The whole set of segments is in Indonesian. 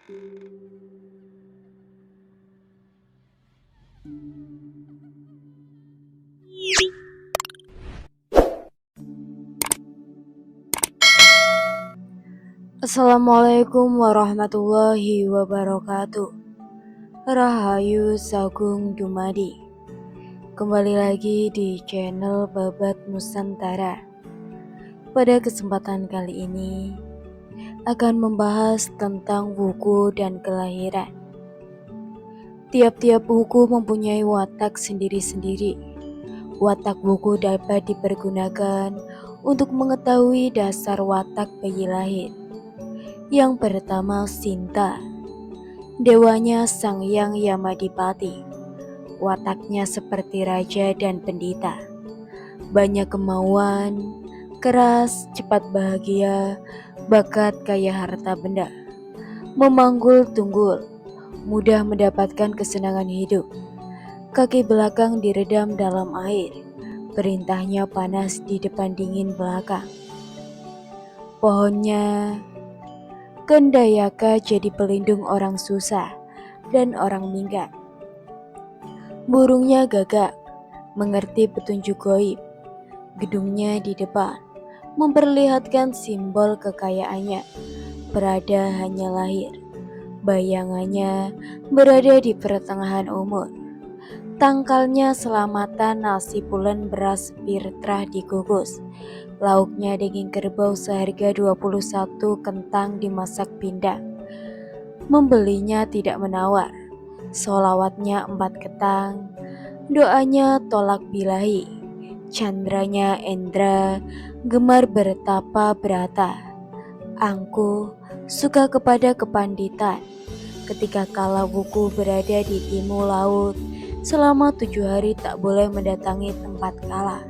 Assalamualaikum warahmatullahi wabarakatuh. Rahayu Sagung Dumadi. Kembali lagi di channel Babat Nusantara. Pada kesempatan kali ini akan membahas tentang wuku dan kelahiran. Tiap-tiap wuku mempunyai watak sendiri-sendiri. Watak wuku dapat dipergunakan untuk mengetahui dasar watak bayi lahir. Yang pertama, Sinta. Dewanya Sang Hyang Yamadipati. Wataknya seperti raja dan pendeta. Banyak kemauan, keras, cepat bahagia, bakat kaya harta benda. Memanggul tunggul, mudah mendapatkan kesenangan hidup. Kaki belakang diredam dalam air. Perintahnya panas di depan dingin belakang. Pohonnya Kendayaka jadi pelindung orang susah dan orang minggat. Burungnya gagak, mengerti petunjuk goib. Gedungnya di depan, memperlihatkan simbol kekayaannya. Berada hanya lahir, bayangannya berada di pertengahan umur. Tangkalnya selamatan nasi pulen beras pirtrah dikukus. Lauknya daging kerbau seharga 21 kentang dimasak pindang. Membelinya tidak menawar. Sholawatnya 4 ketang. Doanya tolak bilahi. Candranya Endra, gemar bertapa berata. Angkuh, suka kepada kepanditan. Ketika kala wuku berada di timur laut, selama 7 hari tak boleh mendatangi tempat kala.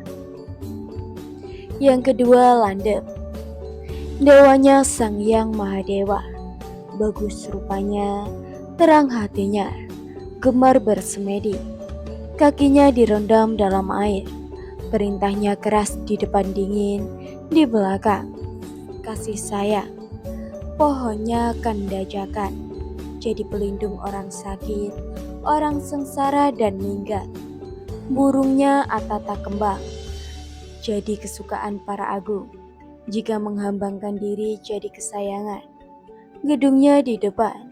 Yang kedua, Landep. Dewanya Sang Hyang Mahadewa. Bagus rupanya, terang hatinya, gemar bersemedi. Kakinya direndam dalam air. Perintahnya keras di depan dingin, di belakang. Kasih sayang. Pohonnya kandajakan, jadi pelindung orang sakit, orang sengsara dan minggat. Burungnya atata kembang, jadi kesukaan para agung. Jika menghambangkan diri jadi kesayangan. Gedungnya di depan,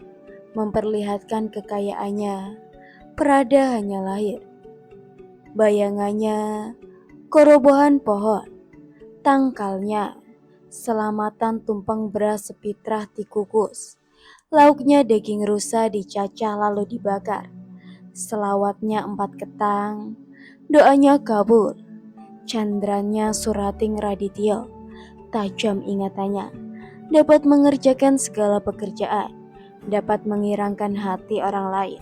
memperlihatkan kekayaannya. Perada hanya lahir. Bayangannya korobohan pohon. Tangkalnya selamatan tumpeng beras sepitrah dikukus. Lauknya daging rusa dicacah lalu dibakar. Selawatnya 4 ketang. Doanya kabul. Candranya Surating Radityo, tajam ingatannya, dapat mengerjakan segala pekerjaan, dapat mengirangkan hati orang lain.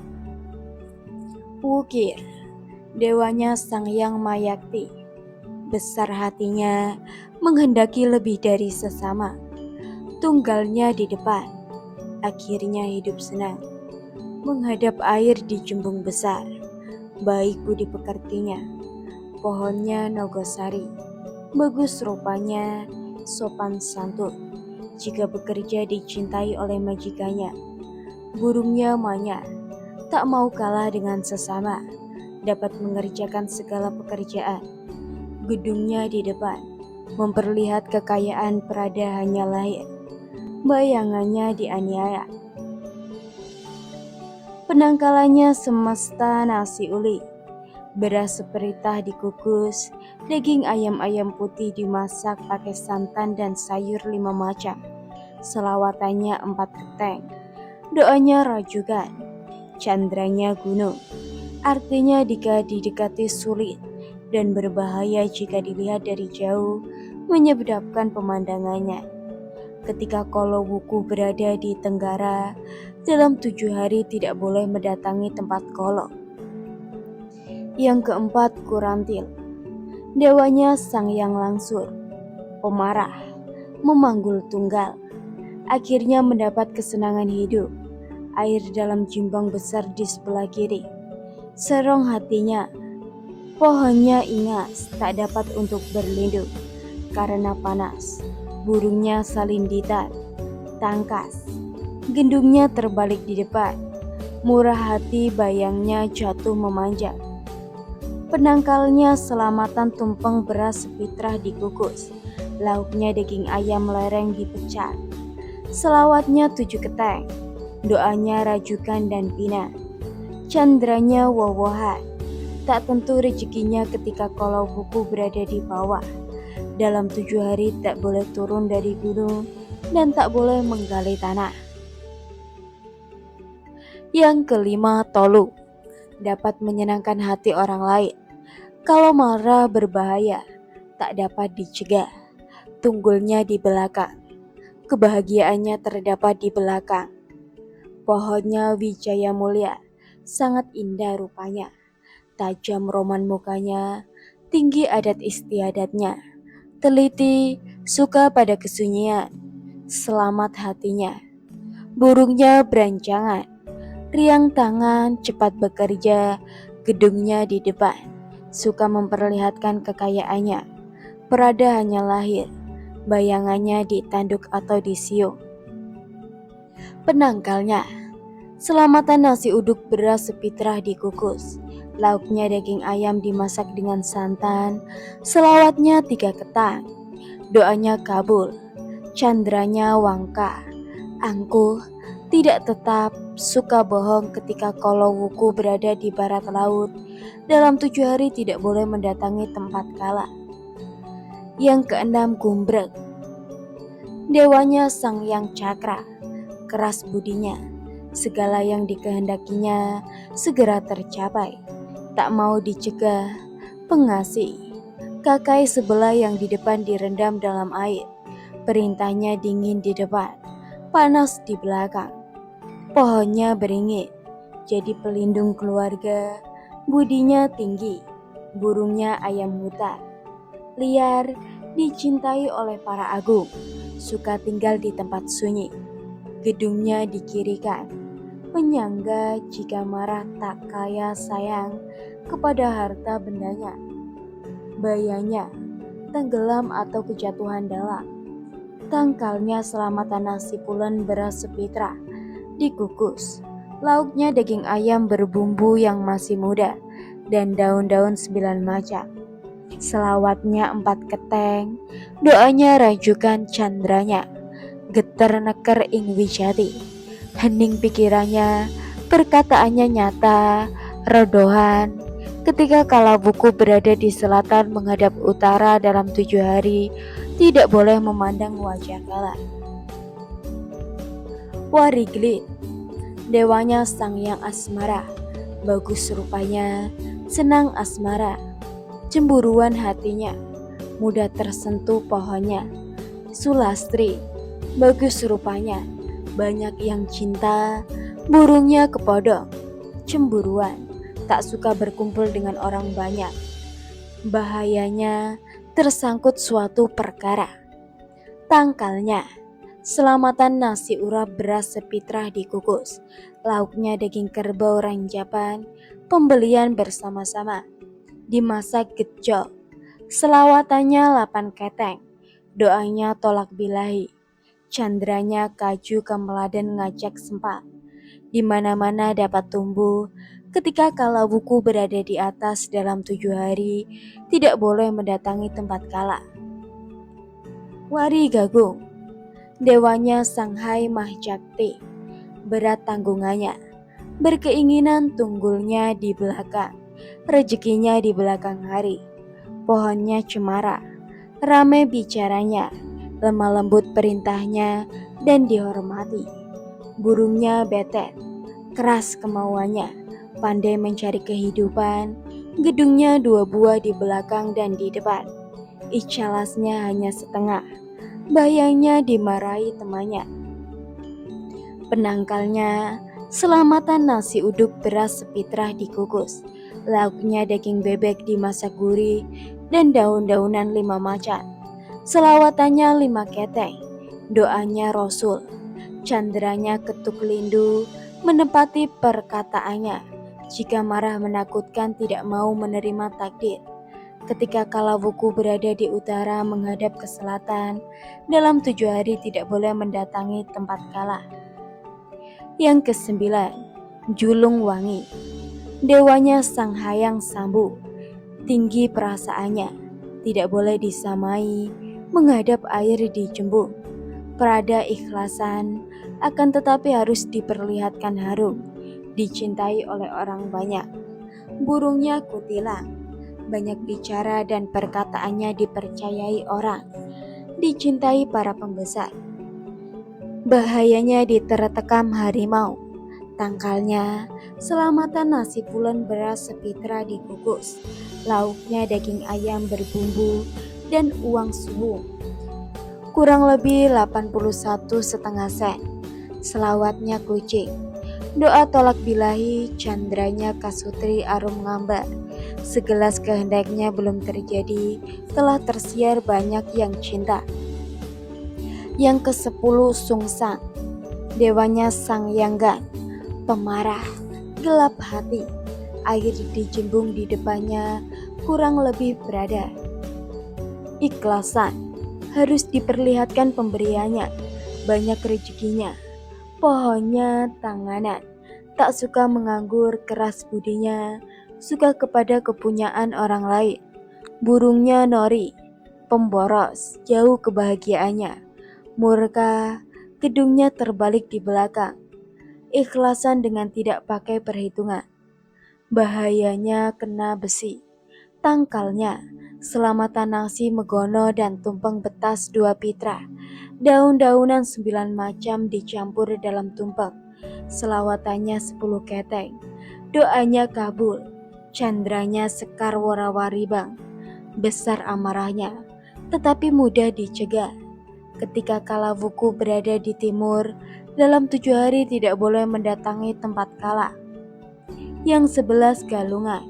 Wukir, dewanya Sang Hyang Mayakti, besar hatinya, menghendaki lebih dari sesama. Tunggalnya di depan, akhirnya hidup senang, menghadap air di jembung besar, baik budi pekertinya. Pohonnya Nogosari, bagus rupanya, sopan santun. Jika bekerja dicintai oleh majikannya. Burungnya Manyar, tak mau kalah dengan sesama, dapat mengerjakan segala pekerjaan. Gedungnya di depan, memperlihat kekayaan perada hanya lahir. Bayangannya dianiaya. Penangkalannya semesta nasi uli. Beras seperitah dikukus, daging ayam-ayam putih dimasak pakai santan dan sayur 5 macam. Selawatannya 4 keteng. Doanya rajukan. Candranya gunung. Artinya jika didekati sulit dan berbahaya jika dilihat dari jauh, menyedapkan pemandangannya. Ketika kala wuku berada di Tenggara, dalam 7 hari tidak boleh mendatangi tempat kolo. Yang keempat, Kurantil. Dewanya Sang Hyang Langsur, pemarah, memanggul tunggal. Akhirnya mendapat kesenangan hidup. Air dalam jimbang besar di sebelah kiri. Serong hatinya. Pohonnya ingas, tak dapat untuk berlindung karena panas. Burungnya Salinditan, tangkas. Gendungnya terbalik di depan, murah hati bayangnya jatuh memanjat. Penangkalnya selamatan tumpeng beras sepitrah dikukus, lauknya daging ayam lereng dipecah. Selawatnya 7 keteng, doanya rajukan dan pina. Candranya wowohan, tak tentu rezekinya ketika kalau buku berada di bawah. Dalam 7 hari tak boleh turun dari gunung dan tak boleh menggali tanah. Yang kelima, tolu. Dapat menyenangkan hati orang lain. Kalau marah berbahaya, tak dapat dicegah. Tunggulnya di belakang. Kebahagiaannya terdapat di belakang. Pohonnya Wijaya Mulia, sangat indah rupanya. Tajam roman mukanya, tinggi adat istiadatnya. Teliti, suka pada kesunyian, selamat hatinya. Burungnya berancangan, riang tangan, cepat bekerja, gedungnya di depan. Suka memperlihatkan kekayaannya. Perada hanya lahir, bayangannya ditanduk atau disiung. Penangkalnya, selamatan nasi uduk beras sepitrah dikukus. Lauknya daging ayam dimasak dengan santan. Selawatnya 3 ketang. Doanya kabul. Candranya wangka. Angkuh, tidak tetap, suka bohong ketika kalau wuku berada di barat laut. Dalam 7 hari tidak boleh mendatangi tempat kala. Yang keenam, gumbrek. Dewanya sang yang cakra, keras budinya. Segala yang dikehendakinya segera tercapai. Tak mau dicegah, pengasih. Kakai sebelah yang di depan direndam dalam air. Perintahnya dingin di depan, panas di belakang. Pohonnya beringin, jadi pelindung keluarga. Budinya tinggi, burungnya ayam hutan. Liar, dicintai oleh para agung. Suka tinggal di tempat sunyi. Gedungnya di kiri kan. Penyangga jika marah tak kaya sayang kepada harta bendanya. Bayanya, tenggelam atau kejatuhan dalam. Tangkalnya selamatan nasi pulen beras sepitra, dikukus. Lauknya daging ayam berbumbu yang masih muda dan daun-daun 9 macam. Selawatnya 4 keteng, doanya rajukan candranya. Getar neker ing wijati, hening pikirannya, perkataannya nyata, rodohan. Ketika kala buku berada di selatan menghadap utara dalam 7 hari, tidak boleh memandang wajah kala. Wariglit, dewanya sang yang asmara, bagus rupanya, senang asmara. Cemburuan hatinya, mudah tersentuh pohonnya. Sulastri, bagus rupanya, banyak yang cinta. Burungnya kepodong, cemburuan, tak suka berkumpul dengan orang banyak. Bahayanya tersangkut suatu perkara. Tangkalnya, selamatan nasi urap beras sepitrah dikukus. Lauknya daging kerbau ranjapan, pembelian bersama-sama. Dimasak gejol, selawatannya 8 keteng, doanya tolak bilahi, candranya kaju kemeladan ngajak sempat. Di mana-mana dapat tumbuh, ketika kala buku berada di atas dalam 7 hari, tidak boleh mendatangi tempat kala. Wari Gagung, dewanya Sanghai Mahjakti, berat tanggungannya, berkeinginan tunggulnya di belakang. Rezekinya di belakang hari. Pohonnya cemara, ramai bicaranya, lemah lembut perintahnya dan dihormati. Burungnya betet, keras kemauannya, pandai mencari kehidupan. Gedungnya 2 buah di belakang dan di depan. Icalasnya hanya setengah, bayangnya dimarahi temannya. Penangkalnya, selamatan nasi uduk beras sepitrah dikukus. Lauknya daging bebek dimasak gurih dan daun-daunan 5 macam. Selawatannya 5 keteng, doanya Rasul. Candranya ketuk lindu, menepati perkataannya. Jika marah menakutkan tidak mau menerima takdir. Ketika kala buku berada di utara menghadap ke selatan, dalam 7 hari tidak boleh mendatangi tempat kala. Yang kesembilan, Julung Wangi. Dewanya Sang Hyang Sambu, tinggi perasaannya, tidak boleh disamai, menghadap air di Jembung. Prada ikhlasan, akan tetapi harus diperlihatkan harum, dicintai oleh orang banyak. Burungnya kutilang, banyak bicara dan perkataannya dipercayai orang, dicintai para pembesar. Bahayanya ditertekam harimau, tangkalnya selamatan nasi pulen beras sepitra dikukus, lauknya daging ayam berbumbu dan uang suwung. Kurang lebih 81,5 sen. Selawatnya kucing, doa tolak bilahi, candranya kasutri arum ngambar. Segelas kehendaknya belum terjadi, telah tersiar banyak yang cinta. Yang ke-10, Sungsang. Dewanya Sang Yanggan, pemarah, gelap hati. Air di Jembung di depannya kurang lebih berada. Ikhlasan, harus diperlihatkan pemberiannya, banyak rezekinya. Pohonnya tanganan, tak suka menganggur, keras budinya, suka kepada kepunyaan orang lain. Burungnya nori, pemboros, jauh kebahagiaannya. Murka, gedungnya terbalik di belakang. Ikhlasan dengan tidak pakai perhitungan. Bahayanya kena besi. Tangkalnya, selamatan nasi megono dan tumpeng betas 2 pitra. Daun-daunan 9 macam dicampur dalam tumpeng. Selawatannya 10 keteng. Doanya kabul. Candranya sekar warawari bang. Besar amarahnya, tetapi mudah dicegah. Ketika Kalawuku berada di timur, dalam 7 hari tidak boleh mendatangi tempat Kala. Yang 11, Galungan.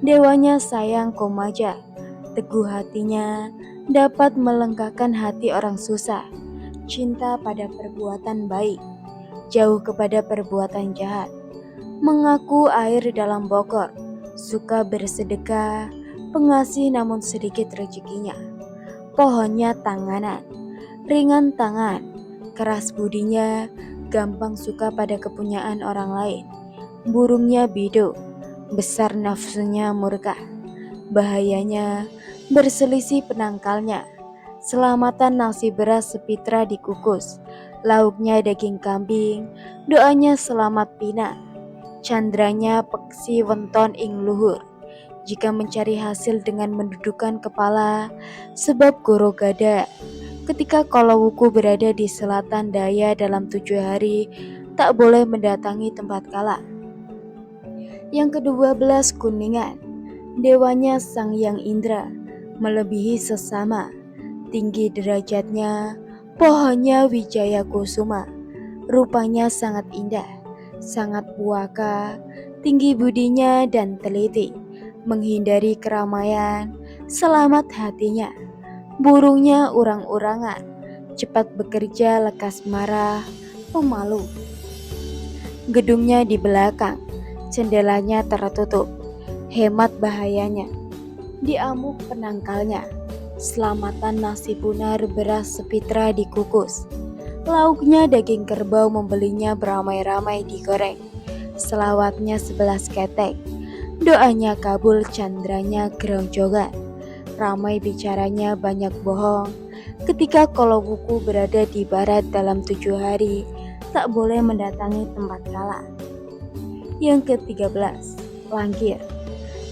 Dewanya Sayang Komaja, teguh hatinya, dapat melengkakan hati orang susah. Cinta pada perbuatan baik, jauh kepada perbuatan jahat. Mengaku air dalam bokor, suka bersedekah, pengasih namun sedikit rezekinya. Pohonnya tanganan, ringan tangan, keras budinya, gampang suka pada kepunyaan orang lain. Burungnya bido, besar nafsunya murka. Bahayanya berselisih penangkalnya. Selamatan nasi beras sepitra dikukus, lauknya daging kambing, doanya selamat pina. Candranya peksi wenton ing luhur. Jika mencari hasil dengan mendudukan kepala, sebab goro gada. Ketika Kalawuku berada di selatan daya dalam 7 hari, tak boleh mendatangi tempat Kala. Yang ke-12, Kuningan. Dewanya Sang Yang Indra, melebihi sesama. Tinggi derajatnya, pohonnya Wijaya Kusuma. Rupanya sangat indah, sangat puaka, tinggi budinya dan teliti. Menghindari keramaian, selamat hatinya. Burungnya urang-urangan, cepat bekerja, lekas marah, pemalu. Gedungnya di belakang, jendelanya tertutup, hemat bahayanya. Diamuk penangkalnya, selamatan nasi punar beras sepitra dikukus. Lauknya daging kerbau, membelinya beramai-ramai digoreng. Selawatnya 11 ketek, doanya kabul, candranya geronjogan. Ramai bicaranya, banyak bohong. Ketika Kalawuku berada di barat dalam 7 hari, tak boleh mendatangi tempat Kala. Yang ke-13, Langkir.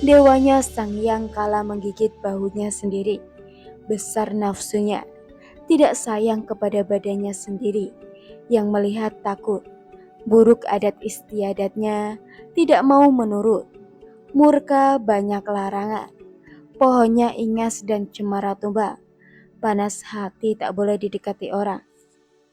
Dewanya Sang Yang Kala menggigit bahunya sendiri. Besar nafsunya, tidak sayang kepada badannya sendiri. Yang melihat takut. Buruk adat istiadatnya, tidak mau menurut. Murka, banyak larangan. Pohonnya ingas dan cemara tumbang. Panas hati, tak boleh didekati orang.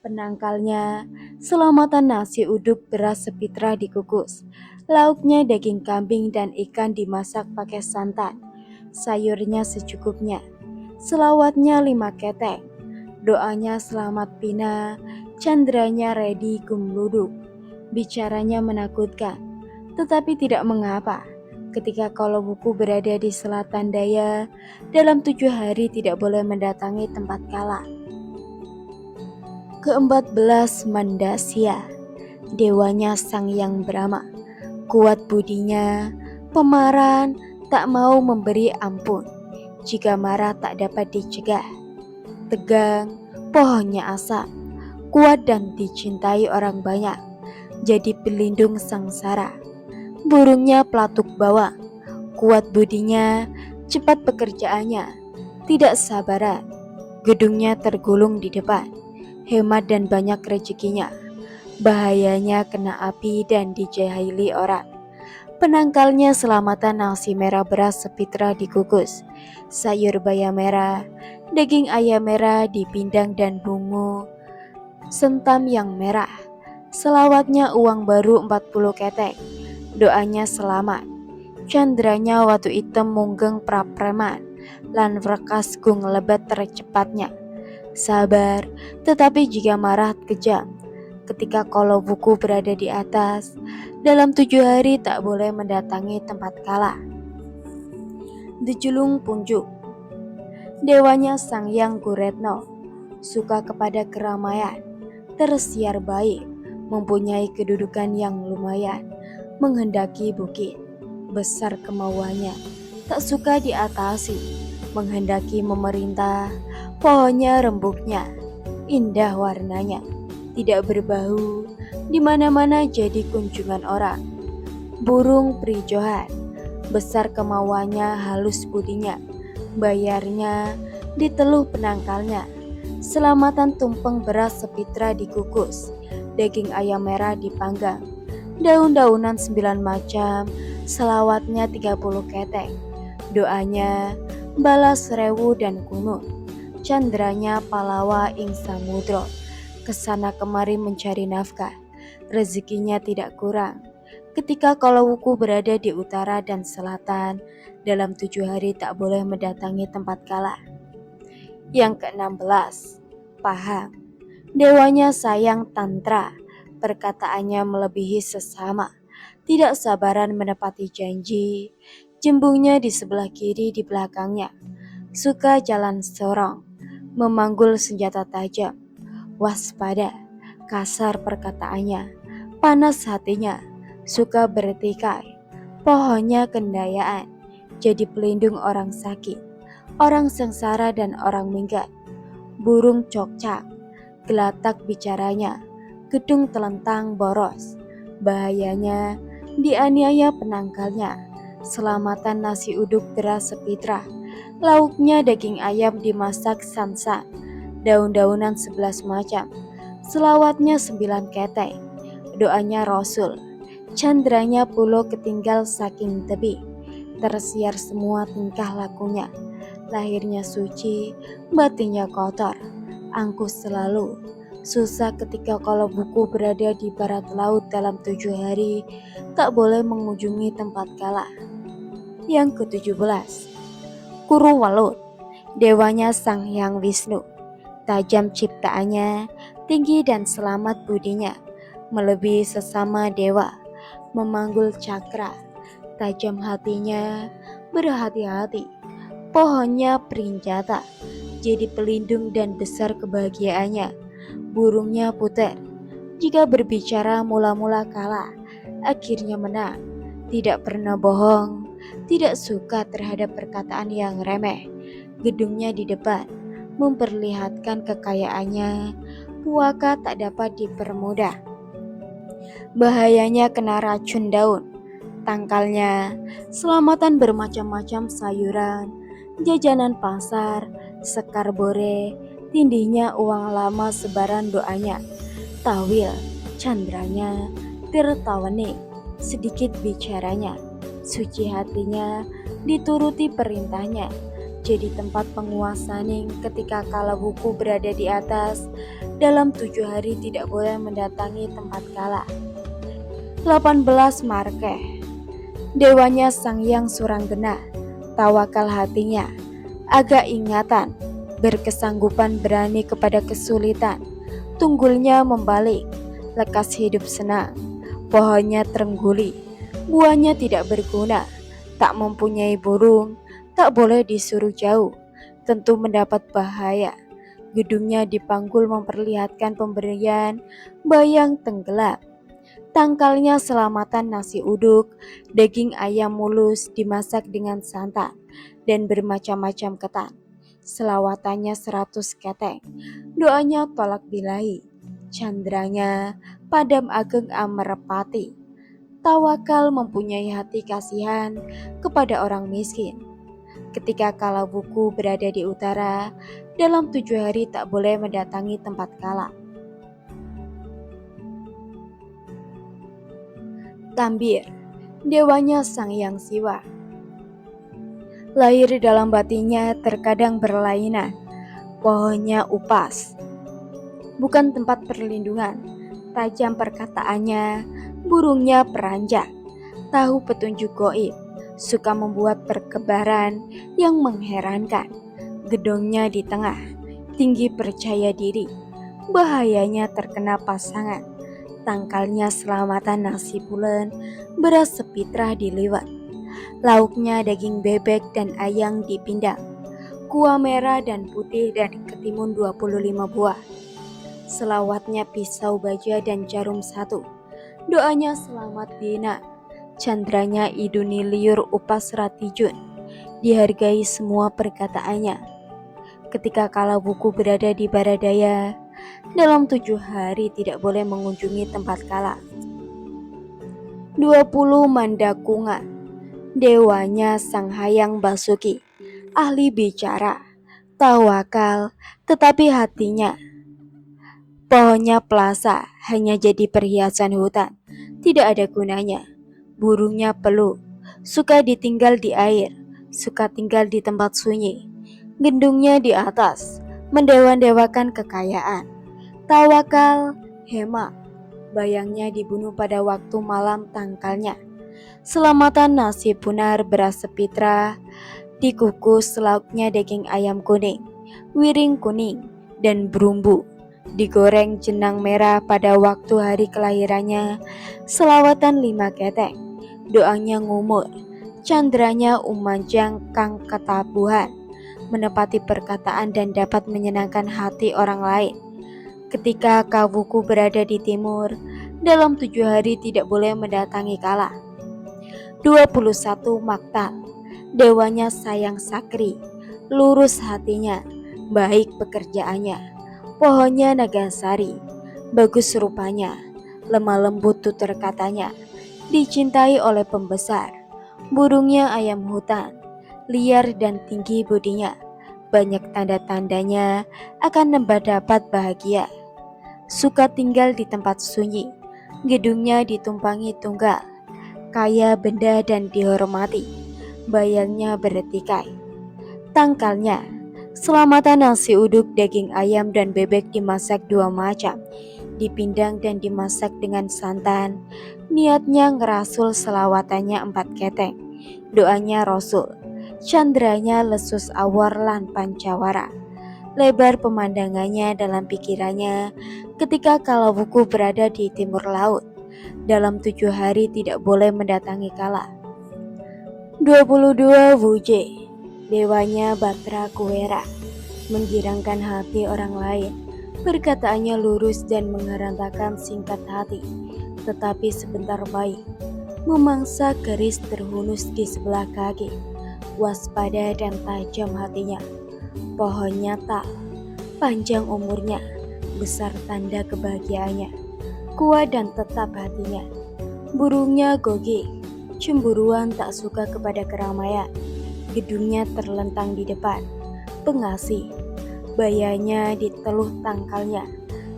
Penangkalnya, selamatan nasi uduk beras sepitra dikukus. Lauknya daging kambing dan ikan dimasak pakai santan. Sayurnya secukupnya. Selawatnya 5 ketek. Doanya selamat pina. Candranya redi gumluduk. Bicaranya menakutkan, tetapi tidak mengapa. Ketika Kalawuku berada di selatan daya, dalam 7 hari tidak boleh mendatangi tempat Kala. Ke-14, Mandasya. Dewanya Sang Yang Brahma, kuat budinya, pemarah, tak mau memberi ampun. Jika marah tak dapat dicegah. Tegang, pohonnya asap, kuat dan dicintai orang banyak, jadi pelindung sengsara. Burungnya pelatuk bawang, kuat budinya, cepat pekerjaannya, tidak sabaran. Gedungnya tergulung di depan, hemat dan banyak rezekinya. Bahayanya kena api dan dijahili orang. Penangkalnya selamatan nasi merah beras sepitra dikukus, sayur bayam merah, daging ayam merah dipindang dan bungu sentam yang merah. Selawatnya uang baru 40 ketek, doanya selamat. Candranya watu item munggeng prapreman, lan verkas gung lebat tercepatnya. Sabar, tetapi jika marah kejam. Ketika kalau buku berada di atas, dalam 7 hari tak boleh mendatangi tempat kala. Dejulung Punjuk, dewanya Sang Yang Guretno, suka kepada keramaian, tersiar baik, mempunyai kedudukan yang lumayan, menghendaki bukit, besar kemauannya, tak suka diatasi, menghendaki memerintah, pohonnya rembuknya, indah warnanya, tidak berbau, di mana-mana jadi kunjungan orang. Burung prijohan, besar kemauannya, halus budinya, bayarnya diteluh penangkalnya. Selamatan tumpeng beras sepitra dikukus, daging ayam merah dipanggang, daun-daunan 9 macam, selawatnya 30 ketek, doanya balas rewu dan kunut, candranya palawa ing samudro, kesana kemari mencari nafkah, rezekinya tidak kurang. Ketika kalau wuku berada di utara dan selatan, dalam 7 hari tak boleh mendatangi tempat kala. Yang ke-16, paham. Dewanya sayang tantra, perkataannya melebihi sesama, tidak sabaran menepati janji, jembungnya di sebelah kiri di belakangnya, suka jalan sorong, memanggul senjata tajam, waspada, kasar perkataannya, panas hatinya, suka bertikai, pohonnya kendayaan, jadi pelindung orang sakit, orang sengsara dan orang minggat. Burung cokcak, gelatak bicaranya, gedung telentang boros, bahayanya dianiaya penangkalnya, selamatan nasi uduk beras sepitra, lauknya daging ayam dimasak sansan, daun-daunan 11 macam, selawatnya 9 ketek, doanya Rasul, candranya pulau ketinggal saking tebih, tersiar semua tingkah lakunya, lahirnya suci, batinnya kotor, angkuh selalu, susah ketika kalau buku berada di barat laut dalam 7 hari, tak boleh mengunjungi tempat kala. Yang ke-17, Kuru Walut, dewanya Sang Hyang Wisnu, tajam ciptaannya, tinggi dan selamat budinya, melebihi sesama dewa, memanggul cakra, tajam hatinya, berhati-hati, pohonnya perinjata, jadi pelindung dan besar kebahagiaannya, burungnya puter, jika berbicara mula-mula kalah, akhirnya menang, tidak pernah bohong, tidak suka terhadap perkataan yang remeh, gedungnya di depan, memperlihatkan kekayaannya, puaka tak dapat dipermudah. Bahayanya kena racun daun, tangkalnya selamatan bermacam-macam sayuran, jajanan pasar, sekar bore, tindihnya uang lama sebaran doanya, tawil, candranya, tirtawaning, sedikit bicaranya, suci hatinya, dituruti perintahnya, jadi tempat penguasaning ketika kala buku berada di atas, dalam 7 hari tidak boleh mendatangi tempat kala. 18 Marke, dewanya Sang Yang Suranggena, tawakal hatinya, agak ingatan, berkesanggupan berani kepada kesulitan, tunggulnya membalik, lekas hidup senang, pohonnya terengguli, buahnya tidak berguna, tak mempunyai burung, tak boleh disuruh jauh, tentu mendapat bahaya, gedungnya dipanggul memperlihatkan pemberian, bayang tenggelam, Tangkalnya selamatan nasi uduk, daging ayam mulus dimasak dengan santan dan bermacam-macam ketan. Selawatannya 100 keteng, doanya tolak bilahi, candranya padam ageng amerpati. Tawakal mempunyai hati kasihan kepada orang miskin. Ketika Kalabuku berada di utara, dalam 7 hari tak boleh mendatangi tempat Kala. Tambir, dewanya Sang Hyang Siwa. Lahir dalam batinnya terkadang berlainan, pohonnya upas, bukan tempat perlindungan. Tajam perkataannya, burungnya peranjak, tahu petunjuk goib, suka membuat perkebaran yang mengherankan. Gedongnya di tengah, tinggi percaya diri, bahayanya terkena pasangan. Tangkalnya selamatan nasi pulen, beras sepitrah diliwat. Lauknya daging bebek dan ayam dipindang, kuah merah dan putih dan ketimun 25 buah. Selawatnya pisau baja dan jarum 1. Doanya selamat dina, candranya iduni liur upas ratijun. Dihargai semua perkataannya. Ketika Kalabuku berada di Baradaya, dalam 7 hari tidak boleh mengunjungi tempat Kala. 20 Mandakunga, dewanya Sang Hyang Basuki, ahli bicara, tawakal, tetapi hatinya. Pohonnya pelasa, hanya jadi perhiasan hutan, tidak ada gunanya. Burungnya peluk, suka ditinggal di air, suka tinggal di tempat sunyi. Gendungnya di atas, mendewa-dewakan kekayaan. Tawakal, hemat, bayangnya dibunuh pada waktu malam tangkalnya. Selamatan nasi punar beras sepitra, dikukus lauknya daging ayam kuning, wiring kuning, dan berumbu. Digoreng jenang merah pada waktu hari kelahirannya, selawatan 5 keteng, doanya ngumur, candranya umanjang kang ketabuhan, menepati perkataan dan dapat menyenangkan hati orang lain. Ketika Kawuku berada di timur, dalam 7 hari tidak boleh mendatangi Kala. 21 Maktal, dewanya Sayang Sakri, lurus hatinya, baik pekerjaannya. Pohonnya Nagasari, bagus rupanya, lemah lembut tutur katanya, dicintai oleh pembesar. Burungnya ayam hutan, liar dan tinggi bodinya, banyak tanda-tandanya akan dapat bahagia. Suka tinggal di tempat sunyi, gedungnya ditumpangi tunggal, kaya benda dan dihormati, bayangnya bertikai. Tangkalnya, selamatan nasi uduk daging ayam dan bebek dimasak 2 macam, dipindang dan dimasak dengan santan. Niatnya ngerasul selawatannya 4 keteng, doanya Rasul, candranya lesus awar lan pancawara. Lebar pemandangannya dalam pikirannya ketika Kalabuku berada di timur laut. Dalam 7 hari tidak boleh mendatangi Kala. 22 Wuje, dewanya Batra Kuwera, menggirangkan hati orang lain. Perkataannya lurus dan mengherantakan singkat hati, tetapi sebentar baik. Memangsa keris terhunus di sebelah kaki, waspada dan tajam hatinya. Pohonnya tak, panjang umurnya, besar tanda kebahagiaannya, kuat dan tetap hatinya. Burungnya gogik, cemburuan tak suka kepada keramaian. Gedungnya terlentang di depan, pengasih, bayanya diteluh tangkalnya.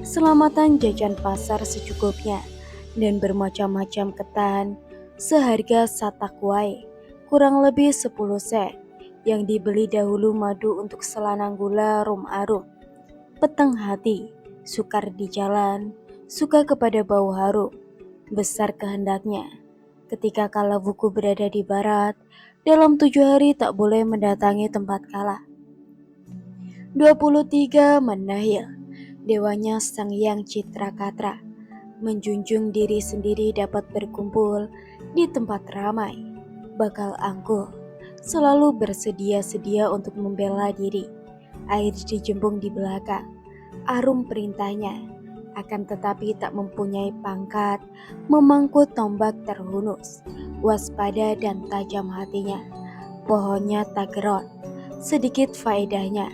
Selamatan jajan pasar secukupnya, dan bermacam-macam ketan, seharga satakwai, kurang lebih 10 sen, yang dibeli dahulu madu untuk selanang gula rum arum. Peteng hati, sukar di jalan, suka kepada bau harum, besar kehendaknya. Ketika Kalabuku berada di barat, dalam 7 hari tak boleh mendatangi tempat Kala. 23 Menahil, dewanya Sang Hyang Citrakatra, menjunjung diri sendiri dapat berkumpul di tempat ramai, bakal angkuh, selalu bersedia-sedia untuk membela diri. Air dijembung di belakang, arum perintahnya, akan tetapi tak mempunyai pangkat, memangku tombak terhunus, waspada dan tajam hatinya. Pohonnya tak geron, sedikit faedahnya,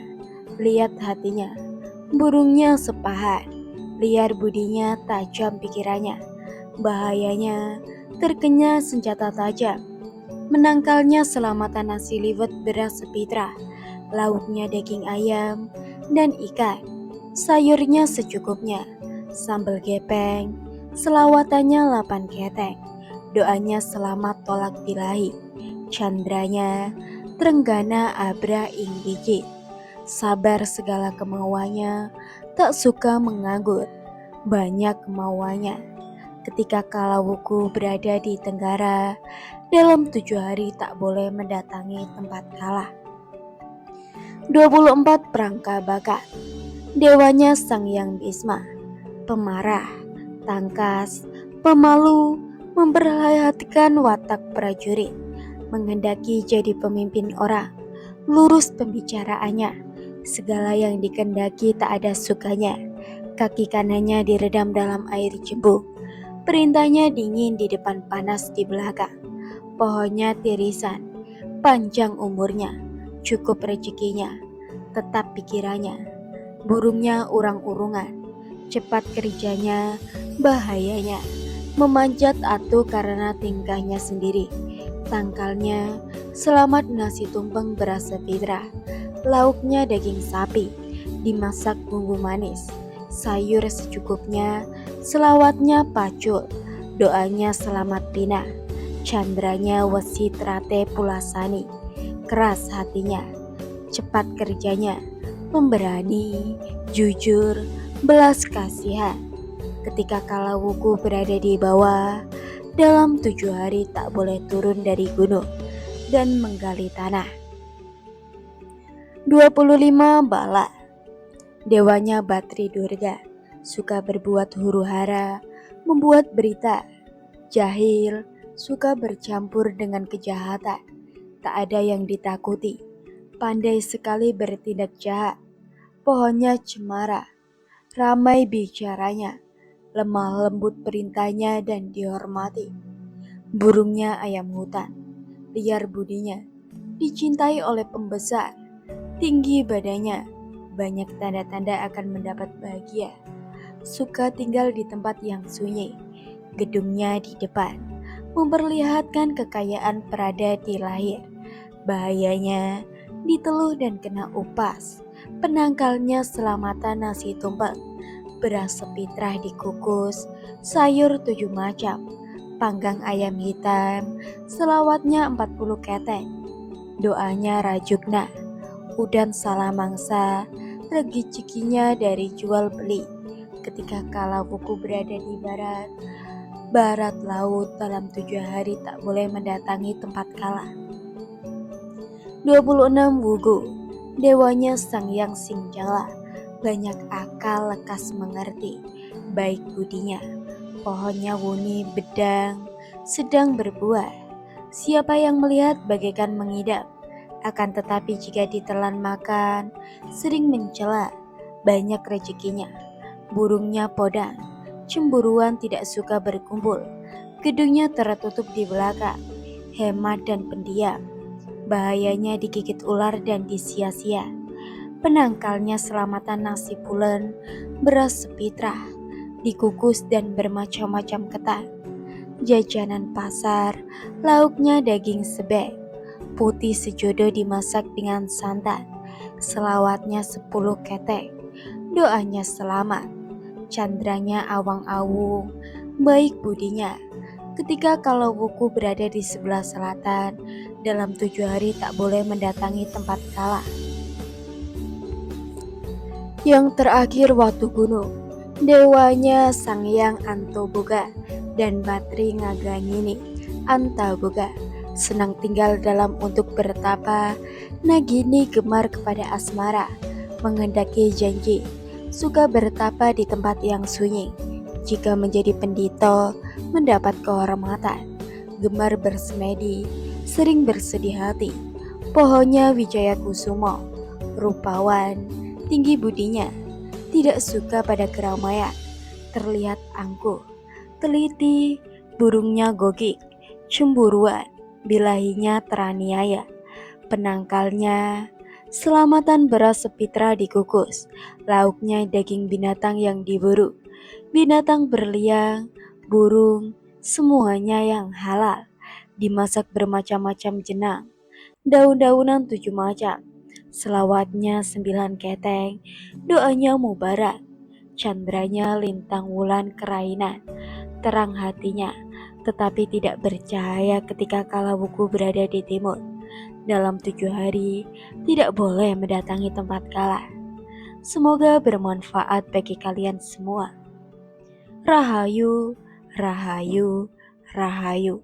lihat hatinya. Burungnya sepahat, liar budinya, tajam pikirannya. Bahayanya, terkena senjata tajam. Menangkalnya selamatan nasi liwet beras sepitra, lauknya daging ayam dan ikan, sayurnya secukupnya, sambal gepeng, selawatannya 8 keteng, doanya selamat tolak bilahi, candranya trenggana abra ing biji, sabar segala kemauannya, tak suka menganggur, banyak kemauannya. Ketika kalawuku berada di Tenggara, dalam 7 hari tak boleh mendatangi tempat kalah. 24 Perangka bakat. Dewanya Sang Hyang Bisma, pemarah, tangkas, pemalu, memperhatikan watak prajurit, menghendaki jadi pemimpin orang, lurus pembicaraannya, segala yang dikehendaki tak ada sukanya, kaki kanannya diredam dalam air cembung, perintahnya dingin di depan, panas di belakang, pohonnya tirisan, panjang umurnya, cukup rezekinya, tetap pikirannya, burungnya urang-urungan, cepat kerjanya, bahayanya, memanjat atu karena tingkahnya sendiri, tangkalnya selamat nasi tumpeng beras sepitra, lauknya daging sapi, dimasak bumbu manis, sayur secukupnya, selawatnya pacul, doanya selamat pina, candranya wesi trate pulasani, keras hatinya, cepat kerjanya, pemberani, jujur, belas kasihan. Ketika kalawuku berada di bawah, dalam 7 hari tak boleh turun dari gunung dan menggali tanah. 25 Bala. Dewanya Batri Durga, suka berbuat huru-hara, membuat berita, jahil, suka bercampur dengan kejahatan, tak ada yang ditakuti, pandai sekali bertindak jahat, pohonnya cemara, ramai bicaranya, lemah lembut perintahnya dan dihormati. Burungnya ayam hutan, liar budinya, dicintai oleh pembesar, tinggi badannya, banyak tanda-tanda akan mendapat bahagia, suka tinggal di tempat yang sunyi, gedungnya di depan, memperlihatkan kekayaan perada di lahir, bahayanya diteluh dan kena upas, penangkalnya selamatan nasi tumpeng, beras sepitrah dikukus, sayur 7 macam, panggang ayam hitam, selawatnya 40 keteng, doanya rajukna, udan salah mangsa, rezekinya dari jual beli. Ketika kalawuku berada di barat laut, dalam 7 hari tak boleh mendatangi tempat kalah. 26 Wugu. Dewanya Sang Hyang Singjala, banyak akal, lekas mengerti, baik budinya, pohonnya wuni bedang, sedang berbuah, siapa yang melihat bagaikan mengidap, akan tetapi jika ditelan makan, sering mencela, banyak rezekinya, burungnya podang, cemburuan, tidak suka berkumpul, gedungnya tertutup di belakang, hemat dan pendiam, bahayanya digigit ular dan disia-sia, penangkalnya selamatan nasi pulen, beras sepitrah, dikukus dan bermacam-macam ketan, jajanan pasar, lauknya daging sebek, putih sejodoh dimasak dengan santan, selawatnya 10 keteng, doanya selamat, candranya awang-awung, baik budinya. Ketika kalawuku berada di sebelah selatan, dalam 7 hari tak boleh mendatangi tempat kalah. Yang terakhir Watu Gunung, dewanya Sang Hyang Antoboga dan Batri Ngaganyini Antaboga, senang tinggal dalam untuk bertapa, Nagini gemar kepada asmara, menghendaki janji, suka bertapa di tempat yang sunyi, jika menjadi pendito, mendapat kehormatan, gemar bersemedi, sering bersedih hati, pohonnya Wijaya Kusumo, rupawan, tinggi budinya, tidak suka pada keramaian, terlihat angkuh, teliti, burungnya gogik, cemburuan, bilahinya teraniaya, penangkalnya selamatan beras sepitra dikukus, lauknya daging binatang yang diburu, binatang berliang, burung, semuanya yang halal, dimasak bermacam-macam jenang, daun-daunan 7 macam, selawatnya 9 keteng, doanya mubarak, candranya lintang wulan kerainan, terang hatinya, tetapi tidak bercahaya ketika kalawuku berada di timur. Dalam 7 hari, tidak boleh mendatangi tempat kala. Semoga bermanfaat bagi kalian semua. Rahayu, Rahayu, Rahayu.